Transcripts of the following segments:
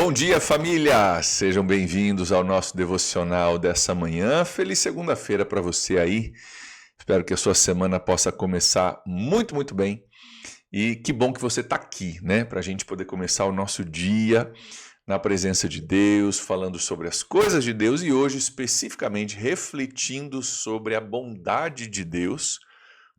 Bom dia, família! Sejam bem-vindos ao nosso devocional dessa manhã. Feliz segunda-feira para você aí. Espero que a sua semana possa começar muito bem. E que bom que você está aqui, né? Para a gente poder começar o nosso dia na presença de Deus, falando sobre as coisas de Deus e hoje especificamente refletindo sobre a bondade de Deus,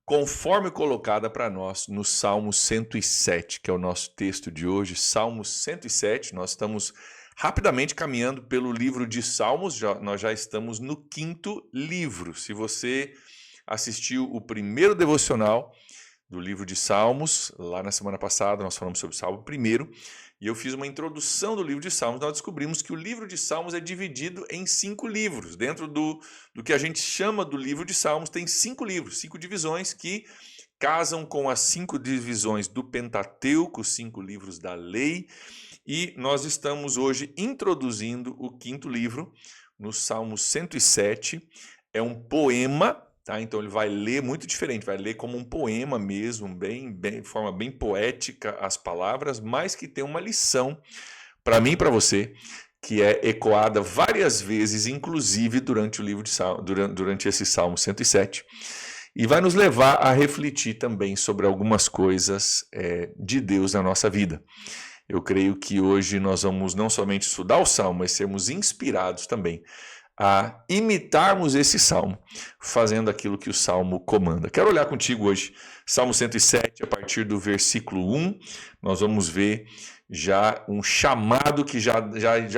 conforme colocada para nós no Salmo 107, que é o nosso texto de hoje. Salmo 107, nós estamos rapidamente caminhando pelo livro de Salmos, nós já estamos no 5º livro. Se você assistiu o primeiro devocional do livro de Salmos, lá na semana passada nós falamos sobre o Salmo 1º, e eu fiz uma introdução do livro de Salmos. Nós descobrimos que o livro de Salmos é dividido em 5 livros. Dentro do que a gente chama do livro de Salmos, tem 5 livros, 5 divisões que casam com as 5 divisões do Pentateuco, os 5 livros da lei. E nós estamos hoje introduzindo o 5º livro, no Salmo 107. É um poema, tá? Então ele vai ler muito diferente, vai ler como um poema mesmo, de forma bem poética as palavras, mas que tem uma lição para mim e para você, que é ecoada várias vezes, inclusive durante o livro de Salmo, durante esse Salmo 107, e vai nos levar a refletir também sobre algumas coisas de Deus na nossa vida. Eu creio que hoje nós vamos não somente estudar o Salmo, mas sermos inspirados também a imitarmos esse Salmo, fazendo aquilo que o Salmo comanda. Quero olhar contigo hoje, Salmo 107, a partir do versículo 1, nós vamos ver já um chamado que já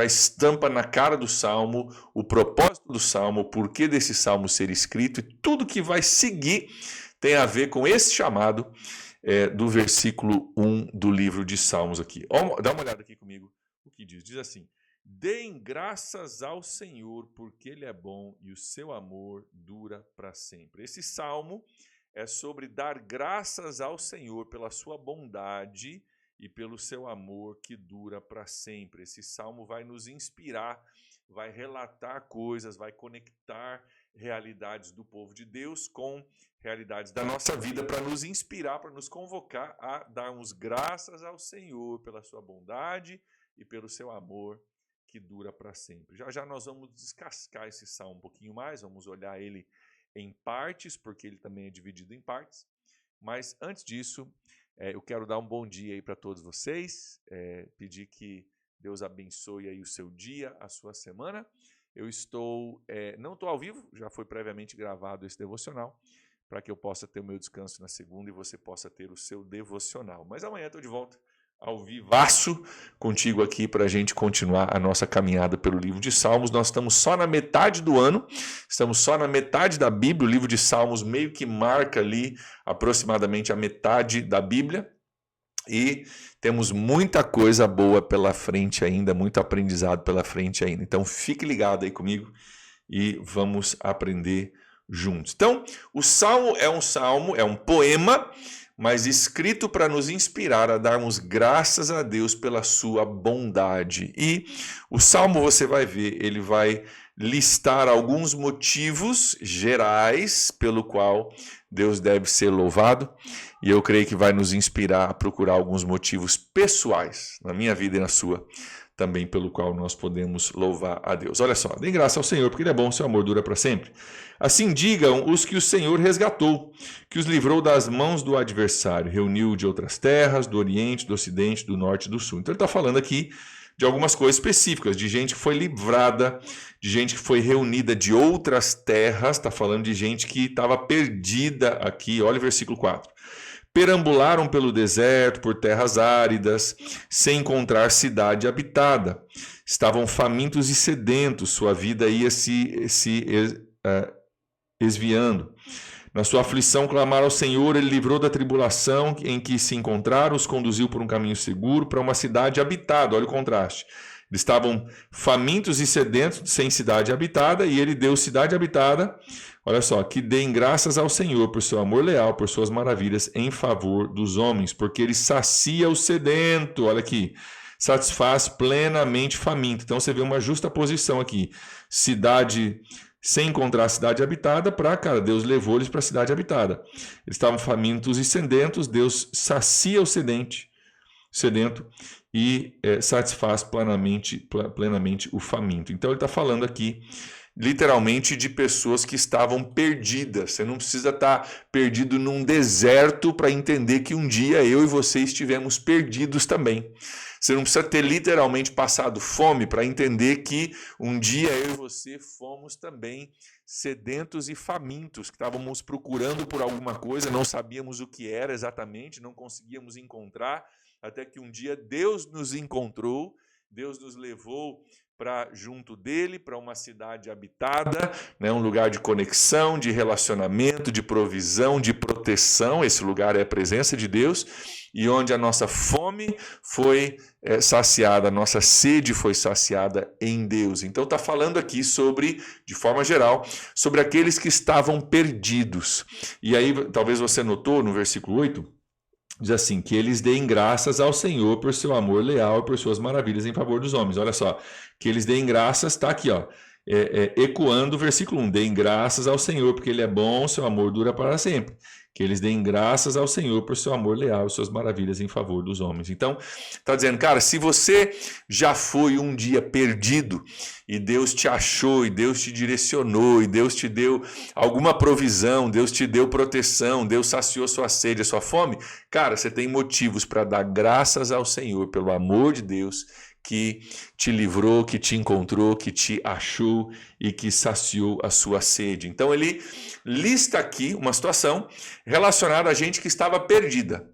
estampa na cara do Salmo, o propósito do Salmo, o porquê desse Salmo ser escrito, e tudo que vai seguir tem a ver com esse chamado do versículo 1 do livro de Salmos aqui. Dá uma olhada aqui comigo, o que diz. Diz assim: deem graças ao Senhor, porque Ele é bom e o seu amor dura para sempre. Esse salmo é sobre dar graças ao Senhor pela sua bondade e pelo seu amor que dura para sempre. Esse salmo vai nos inspirar, vai relatar coisas, vai conectar realidades do povo de Deus com realidades da nossa vida para nos inspirar, para nos convocar a darmos graças ao Senhor pela sua bondade e pelo seu amor que dura para sempre. Já nós vamos descascar esse salmo um pouquinho mais, vamos olhar ele em partes, porque ele também é dividido em partes. Mas antes disso, eu quero dar um bom dia aí para todos vocês, pedir que Deus abençoe aí o seu dia, a sua semana. Eu não estou ao vivo, já foi previamente gravado esse devocional, para que eu possa ter o meu descanso na segunda e você possa ter o seu devocional. Mas amanhã estou de volta ao vivaço contigo aqui para a gente continuar a nossa caminhada pelo livro de Salmos. Nós estamos só na metade do ano, estamos só na metade da Bíblia. O livro de Salmos meio que marca ali aproximadamente a metade da Bíblia e temos muita coisa boa pela frente ainda, muito aprendizado pela frente ainda. Então fique ligado aí comigo e vamos aprender juntos. Então, o Salmo é um poema, mas escrito para nos inspirar a darmos graças a Deus pela sua bondade. E o Salmo, você vai ver, ele vai listar alguns motivos gerais pelo qual Deus deve ser louvado, e eu creio que vai nos inspirar a procurar alguns motivos pessoais na minha vida e na sua, também pelo qual nós podemos louvar a Deus. Olha só, dêem graça ao Senhor, porque Ele é bom, seu amor dura para sempre. Assim digam os que o Senhor resgatou, que os livrou das mãos do adversário, reuniu de outras terras, do Oriente, do Ocidente, do Norte e do Sul. Então ele está falando aqui de algumas coisas específicas, de gente que foi livrada, de gente que foi reunida de outras terras, está falando de gente que estava perdida aqui. Olha o versículo 4. Perambularam pelo deserto, por terras áridas, sem encontrar cidade habitada. Estavam famintos e sedentos, sua vida ia se esviando. Na sua aflição clamaram ao Senhor, Ele livrou da tribulação em que se encontraram, os conduziu por um caminho seguro para uma cidade habitada. Olha o contraste. Eles estavam famintos e sedentos, sem cidade habitada, e Ele deu cidade habitada. Olha só, que deem graças ao Senhor por seu amor leal, por suas maravilhas em favor dos homens, porque Ele sacia o sedento, olha aqui, satisfaz plenamente faminto. Então você vê uma justa posição aqui, cidade sem encontrar a cidade habitada, Deus levou eles para a cidade habitada. Eles estavam famintos e sedentos, Deus sacia o sedente, sedento e satisfaz plenamente o faminto. Então ele está falando aqui literalmente de pessoas que estavam perdidas. Você não precisa estar perdido num deserto para entender que um dia eu e você estivemos perdidos também. Você não precisa ter literalmente passado fome para entender que um dia eu e você fomos também sedentos e famintos, que estávamos procurando por alguma coisa, não sabíamos o que era exatamente, não conseguíamos encontrar, até que um dia Deus nos encontrou, Deus nos levou para junto dele, para uma cidade habitada, né, um lugar de conexão, de relacionamento, de provisão, de proteção. Esse lugar é a presença de Deus, e onde a nossa fome foi saciada, a nossa sede foi saciada em Deus. Então está falando aqui sobre, de forma geral, sobre aqueles que estavam perdidos. E aí, talvez você notou no versículo 8, diz assim, que eles deem graças ao Senhor por seu amor leal e por suas maravilhas em favor dos homens. Olha só, que eles deem graças, está aqui, ó, ecoando o versículo 1, deem graças ao Senhor porque Ele é bom, seu amor dura para sempre. Que eles deem graças ao Senhor por seu amor leal e suas maravilhas em favor dos homens. Então, está dizendo, cara, se você já foi um dia perdido e Deus te achou, e Deus te direcionou, e Deus te deu alguma provisão, Deus te deu proteção, Deus saciou sua sede, a sua fome, cara, você tem motivos para dar graças ao Senhor pelo amor de Deus que te livrou, que te encontrou, que te achou e que saciou a sua sede. Então ele lista aqui uma situação relacionada a gente que estava perdida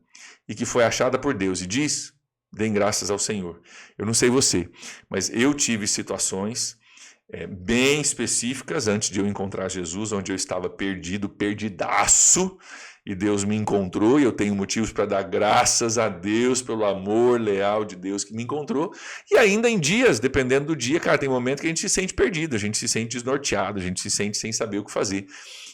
e que foi achada por Deus e diz, deem graças ao Senhor. Eu não sei você, mas eu tive situações bem específicas antes de eu encontrar Jesus, onde eu estava perdido, perdidaço, e Deus me encontrou, e eu tenho motivos para dar graças a Deus pelo amor leal de Deus que me encontrou. E ainda em dias, dependendo do dia, cara, tem momento que a gente se sente perdido, a gente se sente desnorteado, a gente se sente sem saber o que fazer.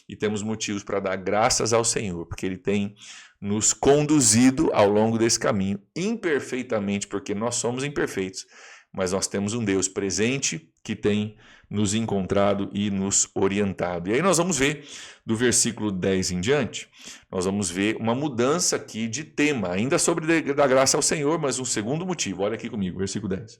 E temos motivos para dar graças ao Senhor, porque Ele tem nos conduzido ao longo desse caminho, imperfeitamente, porque nós somos imperfeitos, mas nós temos um Deus presente que tem nos encontrado e nos orientado. E aí nós vamos ver, do versículo 10 em diante, nós vamos ver uma mudança aqui de tema, ainda sobre dar graça ao Senhor, mas um segundo motivo. Olha aqui comigo, versículo 10.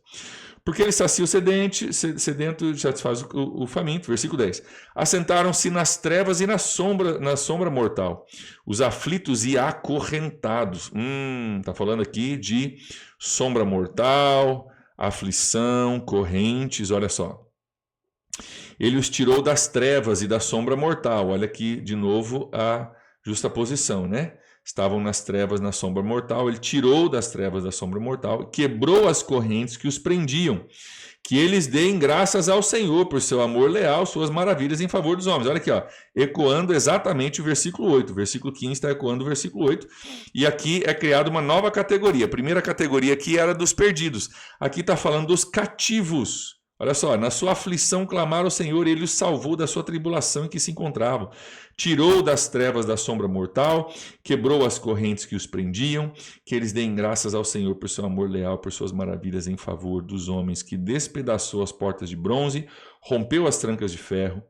Porque ele sacia o sedento satisfaz o faminto. Versículo 10. Assentaram-se nas trevas e na sombra mortal, os aflitos e acorrentados. Está falando aqui de sombra mortal, aflição, correntes, olha só. Ele os tirou das trevas e da sombra mortal. Olha aqui de novo a justaposição, né? Estavam nas trevas, na sombra mortal. Ele tirou das trevas da sombra mortal, quebrou as correntes que os prendiam. Que eles deem graças ao Senhor por seu amor leal, suas maravilhas em favor dos homens. Olha aqui, ó, ecoando exatamente o versículo 8. O versículo 15 está ecoando o versículo 8. E aqui é criada uma nova categoria. A primeira categoria aqui era dos perdidos. Aqui está falando dos cativos. Olha só, na sua aflição clamaram ao Senhor, e Ele os salvou da sua tribulação em que se encontravam. Tirou das trevas da sombra mortal, quebrou as correntes que os prendiam, que eles deem graças ao Senhor por seu amor leal, por suas maravilhas em favor dos homens, que despedaçou as portas de bronze, rompeu as trancas de ferro,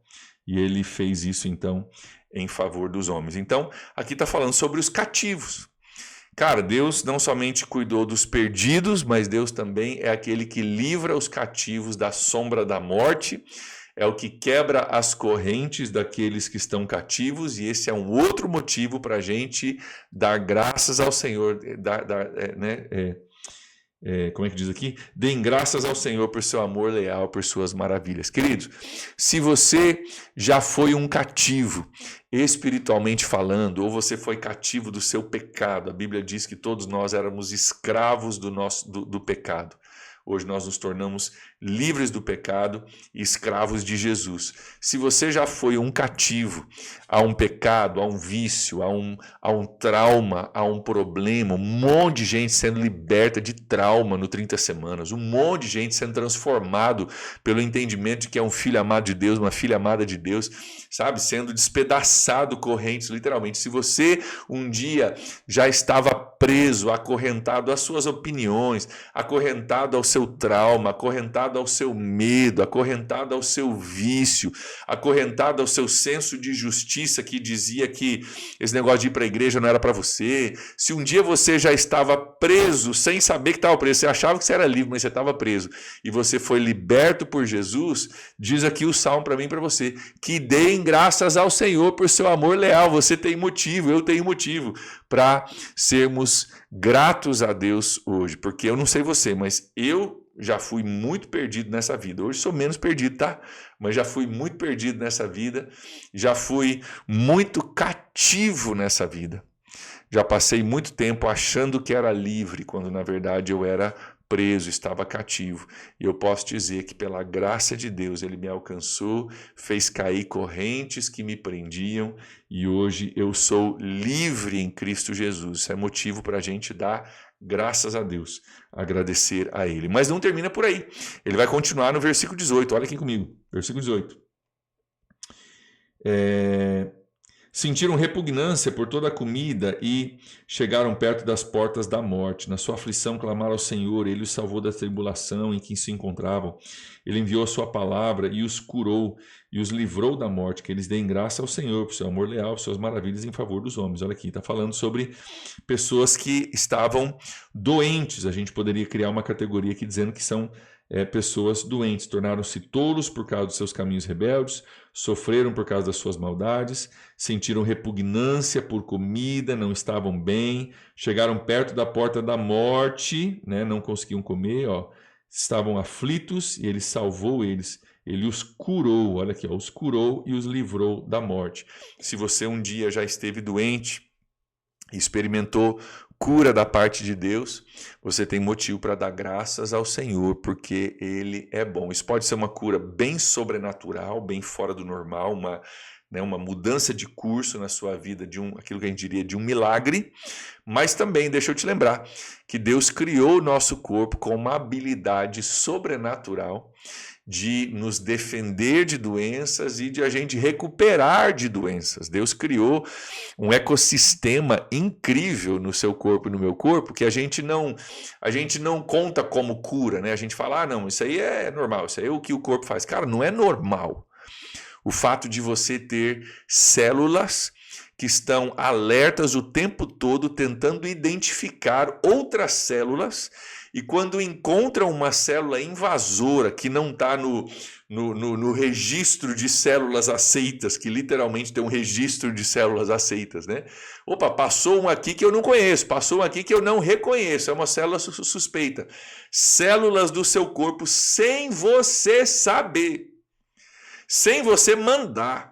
e Ele fez isso então em favor dos homens. Então, aqui está falando sobre os cativos. Cara, Deus não somente cuidou dos perdidos, mas Deus também é aquele que livra os cativos da sombra da morte, é o que quebra as correntes daqueles que estão cativos, e esse é um outro motivo para a gente dar graças ao Senhor, como é que diz aqui? Deem graças ao Senhor por seu amor leal, por suas maravilhas. Queridos, se você já foi um cativo, espiritualmente falando, ou você foi cativo do seu pecado, a Bíblia diz que todos nós éramos escravos do pecado. Hoje nós nos tornamos livres do pecado e escravos de Jesus. Se você já foi um cativo a um pecado, a um vício, a um trauma, a um problema, um monte de gente sendo liberta de trauma no 30 Semanas, um monte de gente sendo transformado pelo entendimento de que é um filho amado de Deus, uma filha amada de Deus, sabe? Sendo despedaçado correntes, literalmente. Se você um dia já estava preso, acorrentado às suas opiniões, acorrentado aos seu trauma, acorrentada ao seu medo, acorrentada ao seu vício, acorrentada ao seu senso de justiça que dizia que esse negócio de ir para a igreja não era para você, se um dia você já estava preso sem saber que estava preso, você achava que você era livre, mas você estava preso, e você foi liberto por Jesus, diz aqui o Salmo para mim e para você, que deem graças ao Senhor por seu amor leal. Você tem motivo, eu tenho motivo para sermos gratos a Deus hoje, porque eu não sei você, mas eu já fui muito perdido nessa vida. Hoje sou menos perdido, tá? Mas já fui muito perdido nessa vida, já fui muito cativo nessa vida. Já passei muito tempo achando que era livre, quando na verdade eu era preso, estava cativo. E eu posso dizer que pela graça de Deus ele me alcançou, fez cair correntes que me prendiam e hoje eu sou livre em Cristo Jesus. Isso é motivo para a gente dar graças a Deus, agradecer a Ele. Mas não termina por aí. Ele vai continuar no versículo 18. Olha aqui comigo, versículo 18. Sentiram repugnância por toda a comida e chegaram perto das portas da morte. Na sua aflição clamaram ao Senhor, ele os salvou da tribulação em que se encontravam. Ele enviou a sua palavra e os curou e os livrou da morte. Que eles deem graça ao Senhor por seu amor leal, por suas maravilhas em favor dos homens. Olha aqui, está falando sobre pessoas que estavam doentes. A gente poderia criar uma categoria aqui dizendo que são pessoas doentes, tornaram-se tolos por causa dos seus caminhos rebeldes, sofreram por causa das suas maldades, sentiram repugnância por comida, não estavam bem, chegaram perto da porta da morte, né, não conseguiam comer, estavam aflitos e ele salvou eles, ele os curou, olha aqui, os curou e os livrou da morte. Se você um dia já esteve doente, experimentou cura da parte de Deus, você tem motivo para dar graças ao Senhor, porque Ele é bom. Isso pode ser uma cura bem sobrenatural, bem fora do normal, uma mudança de curso na sua vida, aquilo que a gente diria de um milagre, mas também, deixa eu te lembrar, que Deus criou o nosso corpo com uma habilidade sobrenatural de nos defender de doenças e de a gente recuperar de doenças. Deus criou um ecossistema incrível no seu corpo e no meu corpo que a gente não conta como cura, né? A gente fala, não, isso aí é normal, isso aí é o que o corpo faz. Cara, não é normal. O fato de você ter células que estão alertas o tempo todo tentando identificar outras células e quando encontram uma célula invasora que não está no registro de células aceitas, que literalmente tem um registro de células aceitas, né? Opa, passou um aqui que eu não conheço, passou um aqui que eu não reconheço, é uma célula suspeita. Células do seu corpo sem você saber, sem você mandar,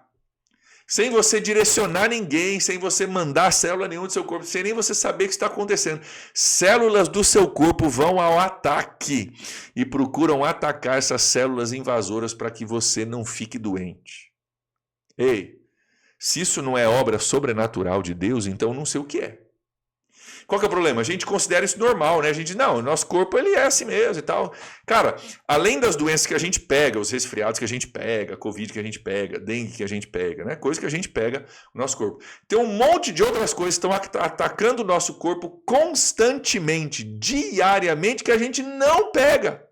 sem você direcionar ninguém, sem você mandar célula nenhuma do seu corpo, sem nem você saber o que está acontecendo. Células do seu corpo vão ao ataque e procuram atacar essas células invasoras para que você não fique doente. Ei, se isso não é obra sobrenatural de Deus, então não sei o que é. Qual que é o problema? A gente considera isso normal, né? A gente, não, o nosso corpo ele é assim mesmo e tal. Cara, além das doenças que a gente pega, os resfriados que a gente pega, a Covid que a gente pega, dengue que a gente pega, né? Coisa que a gente pega no nosso corpo. Tem um monte de outras coisas que estão atacando o nosso corpo constantemente, diariamente, que a gente não pega.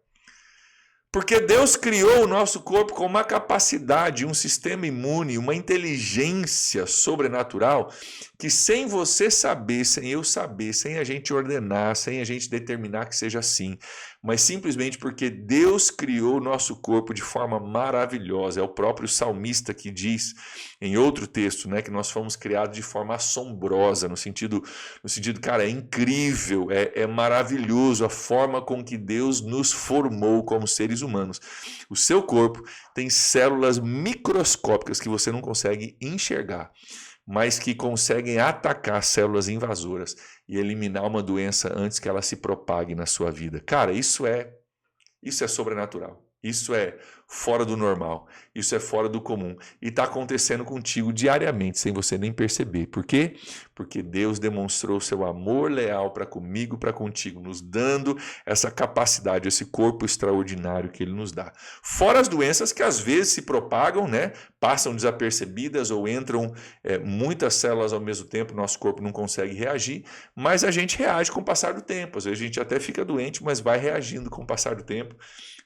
Porque Deus criou o nosso corpo com uma capacidade, um sistema imune, uma inteligência sobrenatural que sem você saber, sem eu saber, sem a gente ordenar, sem a gente determinar que seja assim, mas simplesmente porque Deus criou o nosso corpo de forma maravilhosa. É o próprio salmista que diz em outro texto, né, que nós fomos criados de forma assombrosa, no sentido, cara, é incrível, é maravilhoso a forma com que Deus nos formou como seres humanos. O seu corpo tem células microscópicas que você não consegue enxergar, mas que conseguem atacar células invasoras e eliminar uma doença antes que ela se propague na sua vida. Cara, isso é sobrenatural. Isso é fora do normal, isso é fora do comum e está acontecendo contigo diariamente, sem você nem perceber. Por quê? Porque Deus demonstrou seu amor leal para comigo, para contigo, nos dando essa capacidade, esse corpo extraordinário que Ele nos dá. Fora as doenças que às vezes se propagam, né? Passam desapercebidas ou entram muitas células ao mesmo tempo, nosso corpo não consegue reagir, mas a gente reage com o passar do tempo. Às vezes a gente até fica doente, mas vai reagindo com o passar do tempo,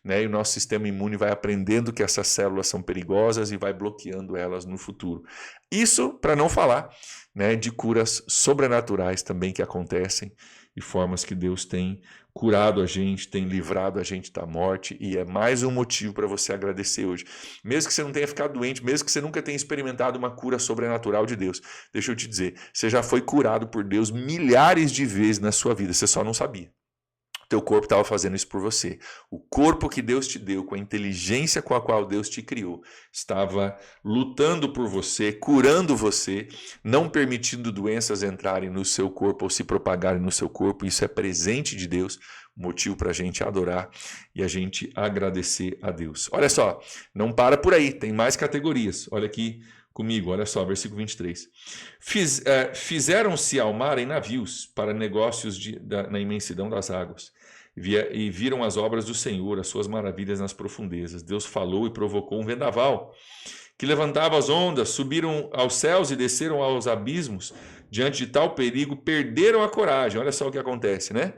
né? E o nosso sistema imune vai aprendendo que essas células são perigosas e vai bloqueando elas no futuro. Isso para não falar, né, de curas sobrenaturais também que acontecem e formas que Deus tem curado a gente, tem livrado a gente da morte, e é mais um motivo para você agradecer hoje. Mesmo que você não tenha ficado doente, mesmo que você nunca tenha experimentado uma cura sobrenatural de Deus, deixa eu te dizer, você já foi curado por Deus milhares de vezes na sua vida, você só não sabia. Teu corpo estava fazendo isso por você. O corpo que Deus te deu, com a inteligência com a qual Deus te criou, estava lutando por você, curando você, não permitindo doenças entrarem no seu corpo ou se propagarem no seu corpo. Isso é presente de Deus, motivo para a gente adorar e a gente agradecer a Deus. Olha só, não para por aí, tem mais categorias. Olha aqui comigo, olha só, versículo 23. Fizeram-se ao mar em navios para negócios na imensidão das águas. E viram as obras do Senhor, as suas maravilhas nas profundezas. Deus falou e provocou um vendaval que levantava as ondas, subiram aos céus e desceram aos abismos. Diante de tal perigo, perderam a coragem. Olha só o que acontece, né?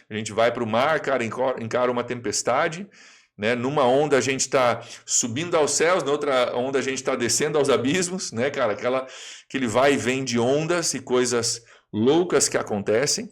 A gente vai para o mar, cara, encara uma tempestade, né? Numa onda a gente está subindo aos céus, na outra onda a gente está descendo aos abismos, né, cara? Aquele vai e vem de ondas e coisas loucas que acontecem.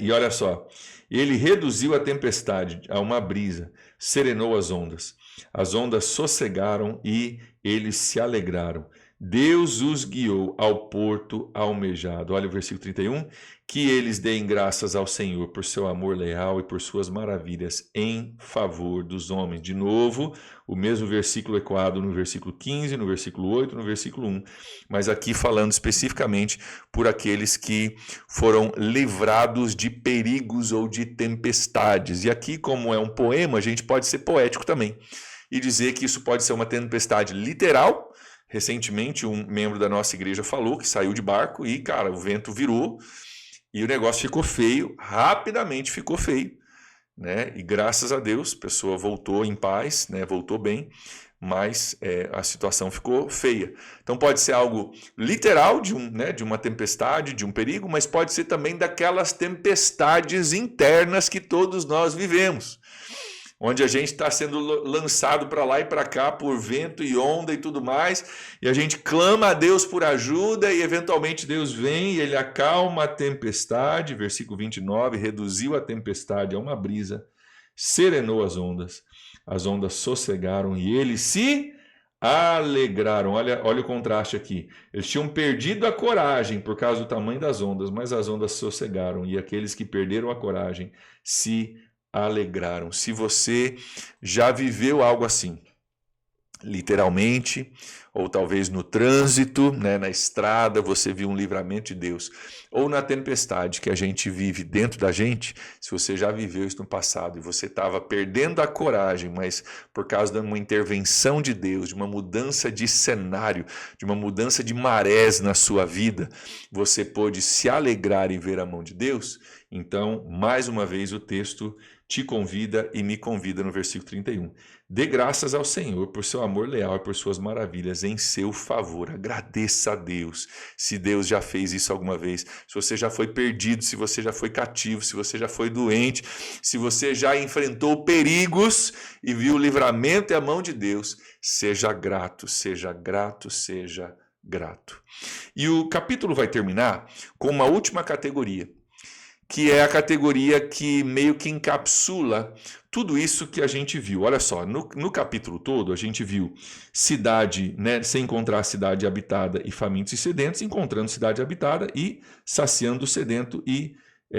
E olha só, ele reduziu a tempestade a uma brisa, serenou as ondas sossegaram e eles se alegraram. Deus os guiou ao porto almejado. Olha o versículo 31. Que eles deem graças ao Senhor por seu amor leal e por suas maravilhas em favor dos homens. De novo, o mesmo versículo ecoado no versículo 15, no versículo 8, no versículo 1. Mas aqui falando especificamente por aqueles que foram livrados de perigos ou de tempestades. E aqui, como é um poema, a gente pode ser poético também e dizer que isso pode ser uma tempestade literal. Recentemente, um membro da nossa igreja falou que saiu de barco e, cara, o vento virou e o negócio ficou feio, rapidamente ficou feio, né? E graças a Deus, a pessoa voltou em paz, né? Voltou bem, mas a situação ficou feia. Então pode ser algo literal de uma tempestade, de um perigo, mas pode ser também daquelas tempestades internas que todos nós vivemos, onde a gente está sendo lançado para lá e para cá por vento e onda e tudo mais, e a gente clama a Deus por ajuda e eventualmente Deus vem e Ele acalma a tempestade, versículo 29, reduziu a tempestade a uma brisa, serenou as ondas sossegaram e eles se alegraram. Olha o contraste aqui, eles tinham perdido a coragem por causa do tamanho das ondas, mas as ondas sossegaram e aqueles que perderam a coragem se alegraram. Se você já viveu algo assim, literalmente, ou talvez no trânsito, né, na estrada, você viu um livramento de Deus, ou na tempestade que a gente vive dentro da gente, se você já viveu isso no passado e você estava perdendo a coragem, mas por causa de uma intervenção de Deus, de uma mudança de cenário, de uma mudança de marés na sua vida, você pôde se alegrar e ver a mão de Deus. Então, mais uma vez, o texto te convida e me convida no versículo 31. Dê graças ao Senhor por seu amor leal e por suas maravilhas em seu favor. Agradeça a Deus se Deus já fez isso alguma vez. Se você já foi perdido, se você já foi cativo, se você já foi doente, se você já enfrentou perigos e viu o livramento e a mão de Deus, seja grato, seja grato, seja grato. E o capítulo vai terminar com uma última categoria, que é a categoria que meio que encapsula tudo isso que a gente viu. Olha só, no capítulo todo a gente viu cidade, né, sem encontrar cidade habitada e famintos e sedentos, encontrando cidade habitada e saciando o sedento e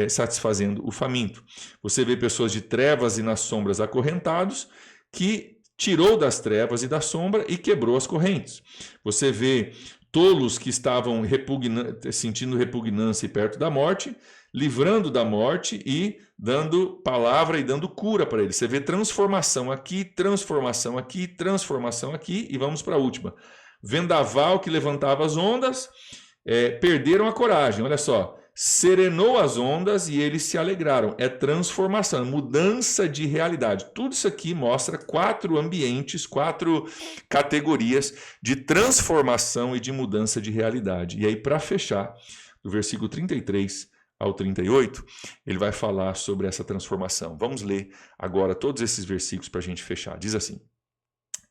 satisfazendo o faminto. Você vê pessoas de trevas e nas sombras acorrentados, que tirou das trevas e da sombra e quebrou as correntes. Você vê tolos que estavam sentindo repugnância e perto da morte, livrando da morte e dando palavra e dando cura para ele. Você vê transformação aqui, transformação aqui, transformação aqui, e vamos para a última. Vendaval que levantava as ondas, perderam a coragem, olha só. Serenou as ondas e eles se alegraram. É transformação, mudança de realidade. Tudo isso aqui mostra 4 ambientes, 4 categorias de transformação e de mudança de realidade. E aí, para fechar, do versículo 33 ao 38, ele vai falar sobre essa transformação. Vamos ler agora todos esses versículos para a gente fechar. Diz assim: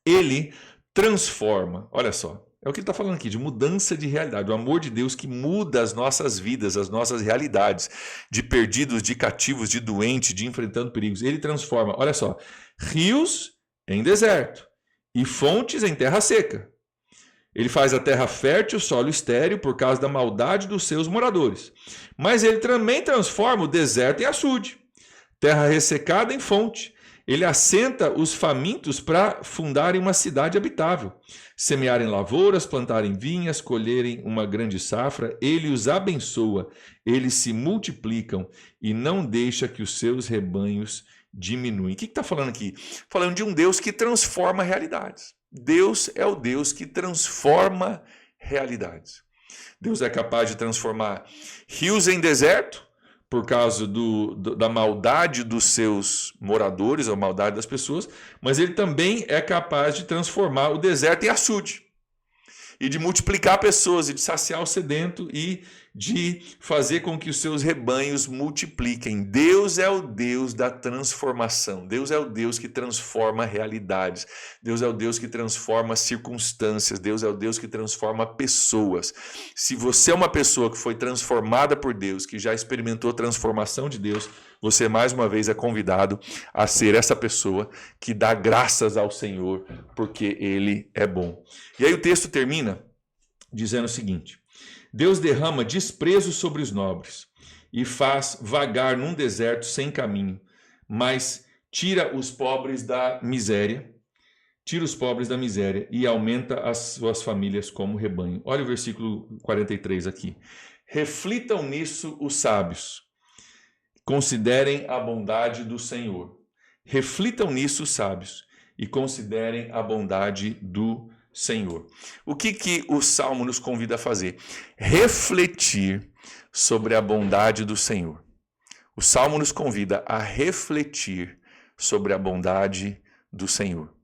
ele transforma, olha só. É o que ele está falando aqui, de mudança de realidade. O amor de Deus que muda as nossas vidas, as nossas realidades, de perdidos, de cativos, de doentes, de enfrentando perigos. Ele transforma, olha só, rios em deserto e fontes em terra seca. Ele faz a terra fértil, solo estéril, por causa da maldade dos seus moradores. Mas ele também transforma o deserto em açude, terra ressecada em fonte. Ele assenta os famintos para fundarem uma cidade habitável, semearem lavouras, plantarem vinhas, colherem uma grande safra. Ele os abençoa, eles se multiplicam e não deixa que os seus rebanhos diminuem. O que está falando aqui? Falando de um Deus que transforma realidades. Deus é o Deus que transforma realidades. Deus é capaz de transformar rios em deserto, por causa da maldade dos seus moradores, a maldade das pessoas, mas ele também é capaz de transformar o deserto em açude, e de multiplicar pessoas, e de saciar o sedento, e de fazer com que os seus rebanhos multipliquem. Deus é o Deus da transformação. Deus é o Deus que transforma realidades. Deus é o Deus que transforma circunstâncias. Deus é o Deus que transforma pessoas. Se você é uma pessoa que foi transformada por Deus, que já experimentou a transformação de Deus, você mais uma vez é convidado a ser essa pessoa que dá graças ao Senhor, porque Ele é bom. E aí o texto termina dizendo o seguinte: Deus derrama desprezo sobre os nobres e faz vagar num deserto sem caminho, mas tira os pobres da miséria e aumenta as suas famílias como rebanho. Olha o versículo 43 aqui. Reflitam nisso os sábios, considerem a bondade do Senhor. Reflitam nisso os sábios e considerem a bondade do Senhor. O que o Salmo nos convida a fazer? Refletir sobre a bondade do Senhor. O Salmo nos convida a refletir sobre a bondade do Senhor.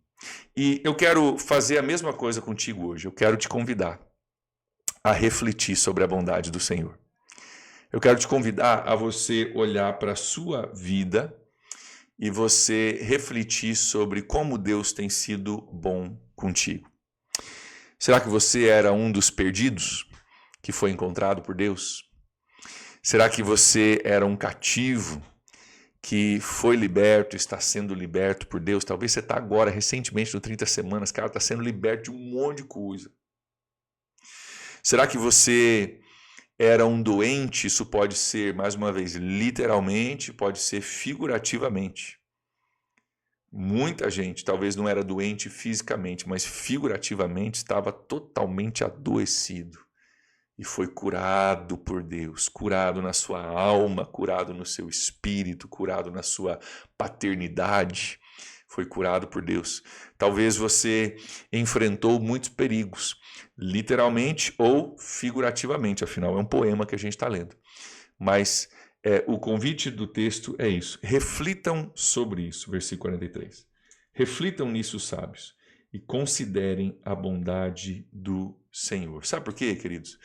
E eu quero fazer a mesma coisa contigo hoje. Eu quero te convidar a refletir sobre a bondade do Senhor. Eu quero te convidar a você olhar para a sua vida e você refletir sobre como Deus tem sido bom contigo. Será que você era um dos perdidos que foi encontrado por Deus? Será que você era um cativo que foi liberto, está sendo liberto por Deus? Talvez você está agora, recentemente, no 30 semanas, cara, está sendo liberto de um monte de coisa. Será que você era um doente? Isso pode ser, mais uma vez, literalmente, pode ser figurativamente. Muita gente talvez não era doente fisicamente, mas figurativamente estava totalmente adoecido e foi curado por Deus, curado na sua alma, curado no seu espírito, curado na sua paternidade, foi curado por Deus. Talvez você enfrentou muitos perigos, literalmente ou figurativamente, afinal é um poema que a gente está lendo, mas o convite do texto é isso. Reflitam sobre isso, versículo 43. Reflitam nisso, sábios, e considerem a bondade do Senhor. Sabe por quê, queridos?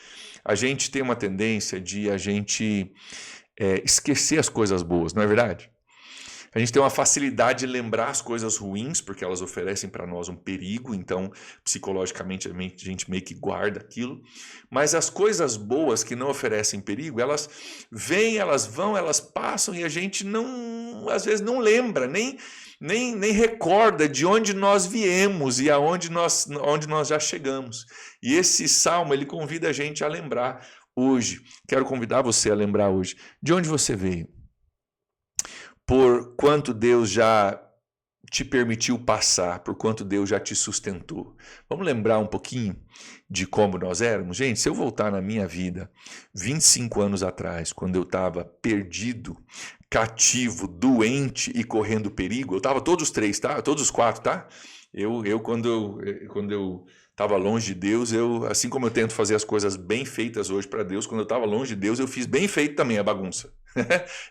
A gente tem uma tendência de a gente esquecer as coisas boas, não é verdade? A gente tem uma facilidade de lembrar as coisas ruins, porque elas oferecem para nós um perigo, então psicologicamente a gente meio que guarda aquilo. Mas as coisas boas que não oferecem perigo, elas vêm, elas vão, elas passam e a gente não, às vezes não lembra, nem recorda de onde nós viemos e onde nós já chegamos. E esse salmo, ele convida a gente a lembrar hoje. Quero convidar você a lembrar hoje de onde você veio. Por quanto Deus já te permitiu passar, por quanto Deus já te sustentou. Vamos lembrar um pouquinho de como nós éramos? Gente, se eu voltar na minha vida 25 anos atrás, quando eu estava perdido, cativo, doente e correndo perigo, eu estava todos os três, tá? Todos os quatro, tá? Quando eu estava longe de Deus, assim como eu tento fazer as coisas bem feitas hoje para Deus, quando eu estava longe de Deus, eu fiz bem feito também a bagunça.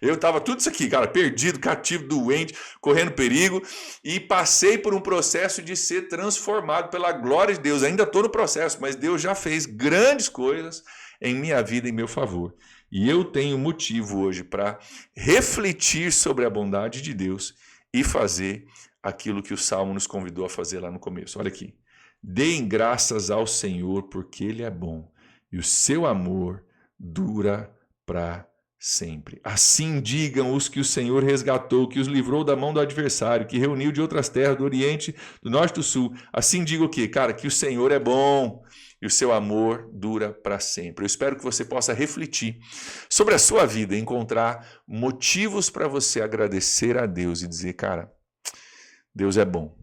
Eu estava tudo isso aqui, cara, perdido, cativo, doente, correndo perigo, e passei por um processo de ser transformado pela glória de Deus. Ainda estou no processo, mas Deus já fez grandes coisas em minha vida, em meu favor. E eu tenho motivo hoje para refletir sobre a bondade de Deus e fazer aquilo que o Salmo nos convidou a fazer lá no começo. Olha aqui. Deem graças ao Senhor, porque Ele é bom, e o seu amor dura para sempre. Assim digam os que o Senhor resgatou, que os livrou da mão do adversário, que reuniu de outras terras, do Oriente, do Norte e do Sul. Assim diga o quê? Cara, que o Senhor é bom e o seu amor dura para sempre. Eu espero que você possa refletir sobre a sua vida, encontrar motivos para você agradecer a Deus e dizer, cara, Deus é bom.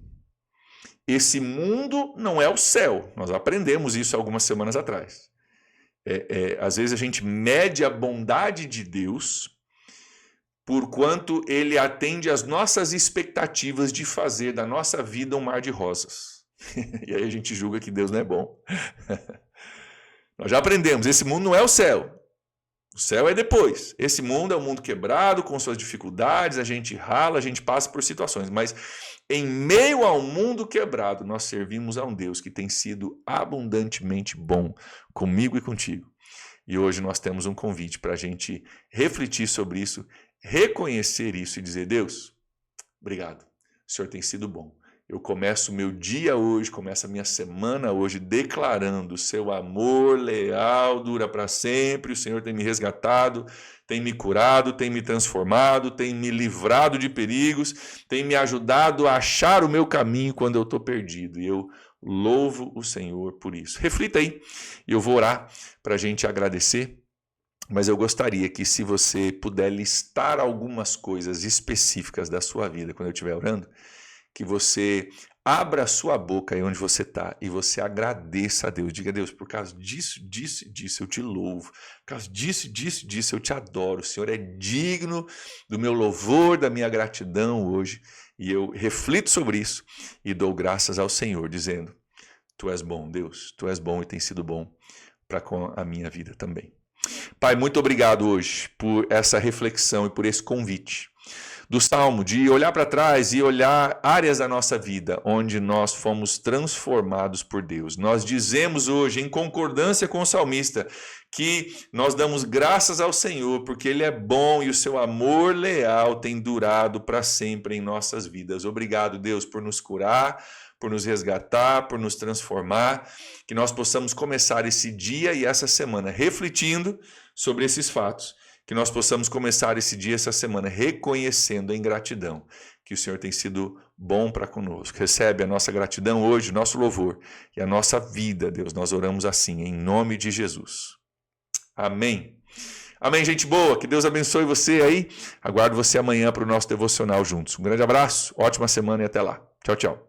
Esse mundo não é o céu. Nós aprendemos isso algumas semanas atrás. Às vezes a gente mede a bondade de Deus por quanto Ele atende às nossas expectativas de fazer da nossa vida um mar de rosas. E aí a gente julga que Deus não é bom. Nós já aprendemos, esse mundo não é o céu. O céu é depois. Esse mundo é um mundo quebrado, com suas dificuldades, a gente rala, a gente passa por situações. Mas em meio ao mundo quebrado, nós servimos a um Deus que tem sido abundantemente bom comigo e contigo. E hoje nós temos um convite para a gente refletir sobre isso, reconhecer isso e dizer, Deus, obrigado, o Senhor tem sido bom. Eu começo o meu dia hoje, começo a minha semana hoje declarando o seu amor leal, dura para sempre, o Senhor tem me resgatado, tem me curado, tem me transformado, tem me livrado de perigos, tem me ajudado a achar o meu caminho quando eu estou perdido. E eu louvo o Senhor por isso. Reflita aí, e eu vou orar para a gente agradecer, mas eu gostaria que se você puder listar algumas coisas específicas da sua vida quando eu estiver orando, que você abra a sua boca aí onde você está e você agradeça a Deus. Diga a Deus, por causa disso, eu te louvo. Por causa disso, eu te adoro. O Senhor é digno do meu louvor, da minha gratidão hoje. E eu reflito sobre isso e dou graças ao Senhor, dizendo, Tu és bom, Deus. Tu és bom e tem sido bom para com a minha vida também. Pai, muito obrigado hoje por essa reflexão e por esse convite do Salmo, de olhar para trás e olhar áreas da nossa vida onde nós fomos transformados por Deus. Nós dizemos hoje, em concordância com o salmista, que nós damos graças ao Senhor, porque Ele é bom e o seu amor leal tem durado para sempre em nossas vidas. Obrigado, Deus, por nos curar, por nos resgatar, por nos transformar, que nós possamos começar esse dia e essa semana refletindo sobre esses fatos. Que nós possamos começar esse dia, essa semana, reconhecendo em gratidão que o Senhor tem sido bom para conosco. Recebe a nossa gratidão hoje, nosso louvor e a nossa vida, Deus. Nós oramos assim, em nome de Jesus. Amém. Amém, gente boa. Que Deus abençoe você aí. Aguardo você amanhã para o nosso devocional juntos. Um grande abraço, ótima semana e até lá. Tchau, tchau.